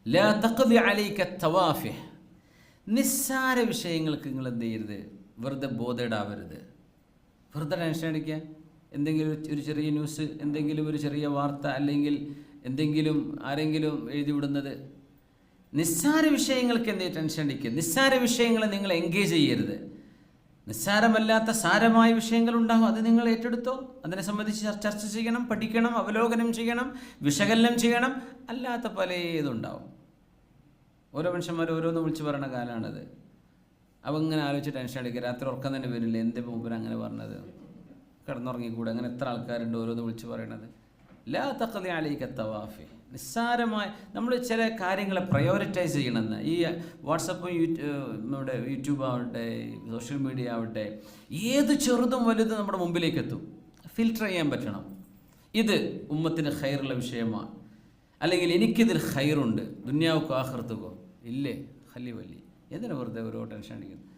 ലാ തഖ്ദി അലൈക തവാഫിഹ്. നിസ്സാര വിഷയങ്ങൾക്ക് നിങ്ങൾ എന്ത് ചെയ്യരുത്, വെറുതെ ബോധേടാവരുത്, വെറുതെ ടെൻഷൻ അടിക്കുക. എന്തെങ്കിലും ഒരു ചെറിയ ന്യൂസ്, എന്തെങ്കിലും ഒരു ചെറിയ വാർത്ത, അല്ലെങ്കിൽ എന്തെങ്കിലും ആരെങ്കിലും എഴുതി വിടുന്നത്, നിസ്സാര വിഷയങ്ങൾക്ക് എന്ത് ടെൻഷൻ അടിക്കുക. നിസ്സാര വിഷയങ്ങളെ നിങ്ങൾ എൻഗേജ് ചെയ്യരുത്. നിസ്സാരമല്ലാത്ത സാരമായ വിഷയങ്ങളുണ്ടാകും, അത് നിങ്ങൾ ഏറ്റെടുത്തോ. അതിനെ സംബന്ധിച്ച് ചർച്ച ചെയ്യണം, പഠിക്കണം, അവലോകനം ചെയ്യണം, വിശകലനം ചെയ്യണം. അല്ലാത്ത പലതുണ്ടാവും. ഓരോ മനുഷ്യന്മാർ ഓരോന്ന് വിളിച്ച് പറയുന്ന കാലമാണത്. അവ ഇങ്ങനെ ആലോചിച്ച് ടെൻഷൻ അടിക്കുക. രാത്രി ഉറക്കം തന്നെ വരില്ല, എൻ്റെ മൂപ്പര് അങ്ങനെ പറഞ്ഞത്, കിടന്നുറങ്ങിക്കൂടെ. അങ്ങനെ എത്ര ആൾക്കാരുണ്ട് ഓരോന്ന് വിളിച്ച് പറയണത്. ലാ തഖ്ദി അലൈക തവാഫി. നിസ്സാരമായ നമ്മൾ ചില കാര്യങ്ങളെ പ്രയോറിറ്റൈസ് ചെയ്യണമെന്ന്. ഈ വാട്സപ്പും നമ്മുടെ യൂട്യൂബ് ആവട്ടെ, സോഷ്യൽ മീഡിയ ആവട്ടെ, ഏത് ചെറുതും വലുതും നമ്മുടെ മുമ്പിലേക്ക് എത്തും. ഫിൽട്ടർ ചെയ്യാൻ പറ്റണം. ഇത് ഉമ്മത്തിന് ഖൈറുള്ള വിഷയമാണ്, അല്ലെങ്കിൽ എനിക്കിതിൽ ഖൈറുണ്ട്, ദുനിയാവുക്കോ ആഖിറത്തുക്കോ ഇല്ലേ, ഖലി വലി. എന്തിനാ വെറുതെ ഓരോ ടെൻഷൻ അടിക്കുന്നത്?